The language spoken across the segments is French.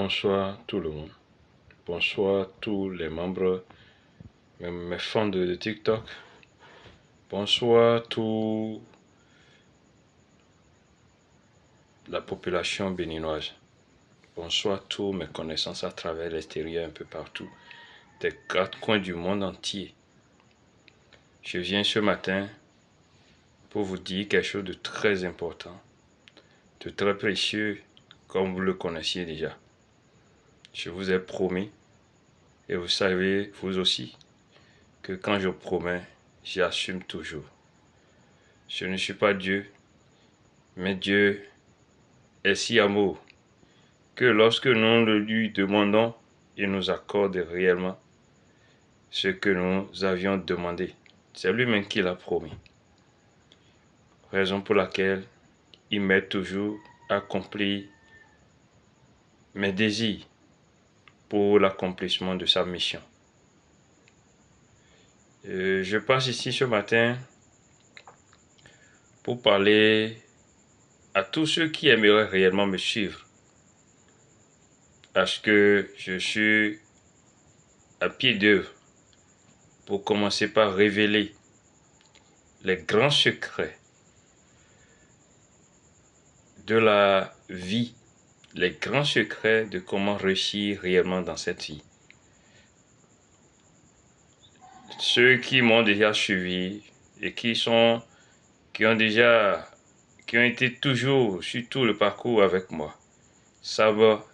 Bonsoir tout le monde. Bonsoir tous les membres, mes fans de TikTok. Bonsoir toute la population béninoise. Bonsoir tous mes connaissances à travers l'extérieur, un peu partout, des 4 coins du monde entier. Je viens ce matin pour vous dire quelque chose de très important, de très précieux, comme vous le connaissiez déjà. Je vous ai promis, et vous savez, vous aussi, que quand je promets, j'assume toujours. Je ne suis pas Dieu, mais Dieu est si amour que lorsque nous le lui demandons, il nous accorde réellement ce que nous avions demandé. C'est lui-même qui l'a promis. Raison pour laquelle il m'aide toujours à accomplir mes désirs pour l'accomplissement de sa mission. Je passe ici ce matin pour parler à tous ceux qui aimeraient réellement me suivre. Parce que je suis à pied d'œuvre pour commencer par révéler les grands secrets de la vie, les grands secrets de comment réussir réellement dans cette vie. Ceux qui m'ont déjà suivi et qui ont été toujours sur tout le parcours avec moi, savent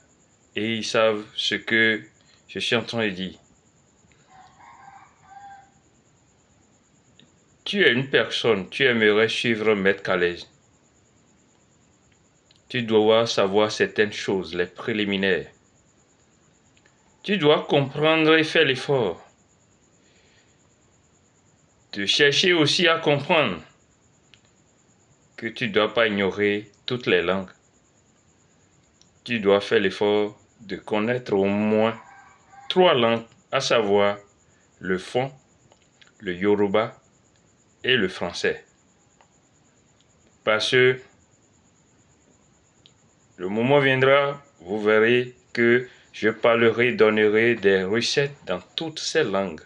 et ils savent ce que je suis en train de dire. Tu es une personne, tu aimerais suivre Maître Calaise. Tu dois savoir certaines choses, les préliminaires. Tu dois comprendre et faire l'effort de chercher aussi à comprendre que tu ne dois pas ignorer toutes les langues. Tu dois faire l'effort de connaître au moins 3 langues, à savoir le fon, le yoruba et le français. Parce que le moment viendra, vous verrez que je donnerai des recettes dans toutes ces langues.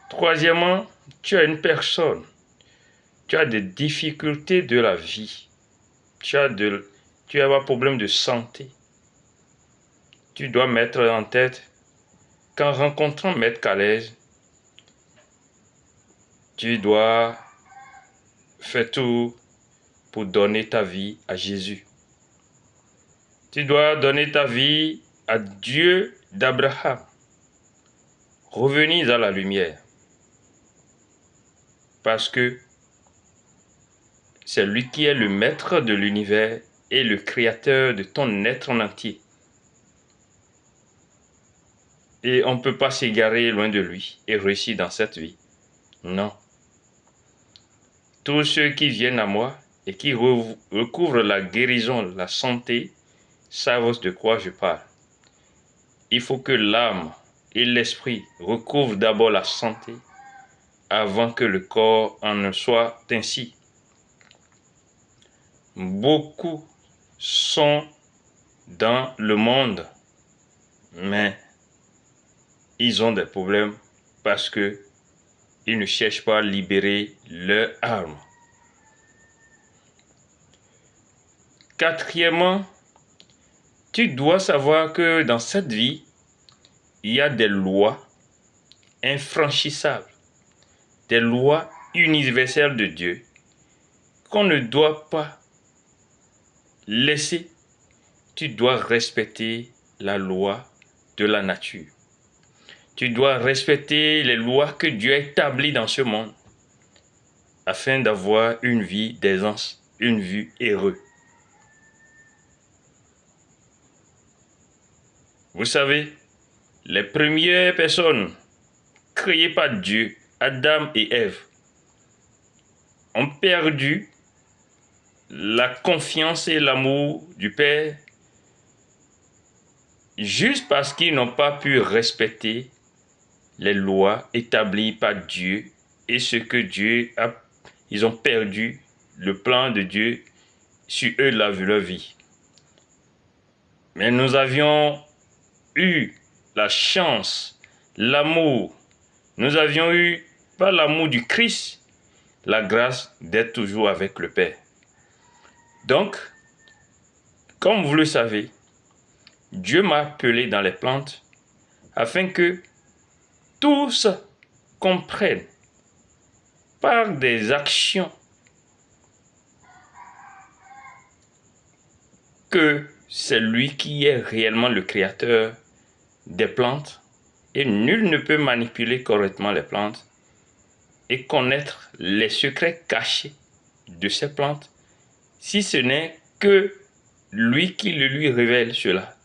Troisièmement, tu es une personne. Tu as des difficultés de la vie. Tu as un problème de santé. Tu dois mettre en tête qu'en rencontrant Maître Calaise, tu dois faire tout pour donner ta vie à Jésus. Tu dois donner ta vie à Dieu d'Abraham. Revenez à la lumière. Parce que c'est lui qui est le maître de l'univers et le créateur de ton être en entier. Et on ne peut pas s'égarer loin de lui et réussir dans cette vie. Non. Tous ceux qui viennent à moi et qui recouvrent la guérison, la santé, savent de quoi je parle. Il faut que l'âme et l'esprit recouvrent d'abord la santé avant que le corps en ne soit ainsi. Beaucoup sont dans le monde, mais ils ont des problèmes parce que ils ne cherchent pas à libérer leur âme. Quatrièmement, tu dois savoir que dans cette vie, il y a des lois infranchissables, des lois universelles de Dieu qu'on ne doit pas laisser. Tu dois respecter la loi de la nature. Tu dois respecter les lois que Dieu a établies dans ce monde afin d'avoir une vie d'aisance, une vie heureuse. Vous savez, les premières personnes créées par Dieu, Adam et Ève, ont perdu la confiance et l'amour du Père juste parce qu'ils n'ont pas pu respecter les lois établies par Dieu et ce que Dieu a. Ils ont perdu le plan de Dieu sur eux, leur vie. Mais nous avions eu la chance, l'amour. Nous avions eu, par l'amour du Christ, la grâce d'être toujours avec le Père. Donc, comme vous le savez, Dieu m'a appelé dans les plantes afin que tous comprennent par des actions que c'est lui qui est réellement le créateur des plantes et nul ne peut manipuler correctement les plantes et connaître les secrets cachés de ces plantes si ce n'est que lui qui le lui révèle cela.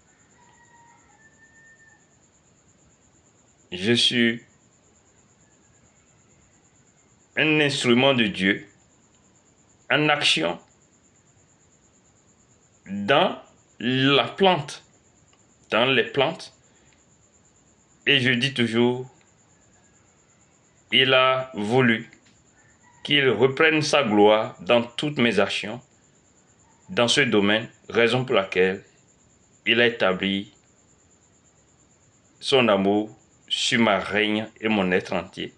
Je suis un instrument de Dieu en action dans la plante, dans les plantes. Et je dis toujours, il a voulu qu'il reprenne sa gloire dans toutes mes actions, dans ce domaine, raison pour laquelle il a établi son amour sur ma règne et mon être entier.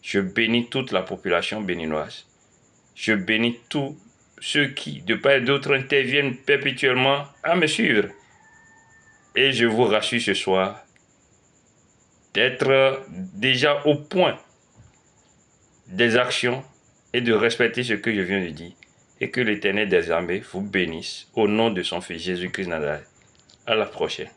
Je bénis toute la population béninoise. Je bénis tous ceux qui, de part et d'autre, interviennent perpétuellement à me suivre. Et je vous rassure ce soir d'être déjà au point des actions et de respecter ce que je viens de dire. Et que l'Éternel des armées vous bénisse au nom de son Fils Jésus-Christ Nazareth. À la prochaine.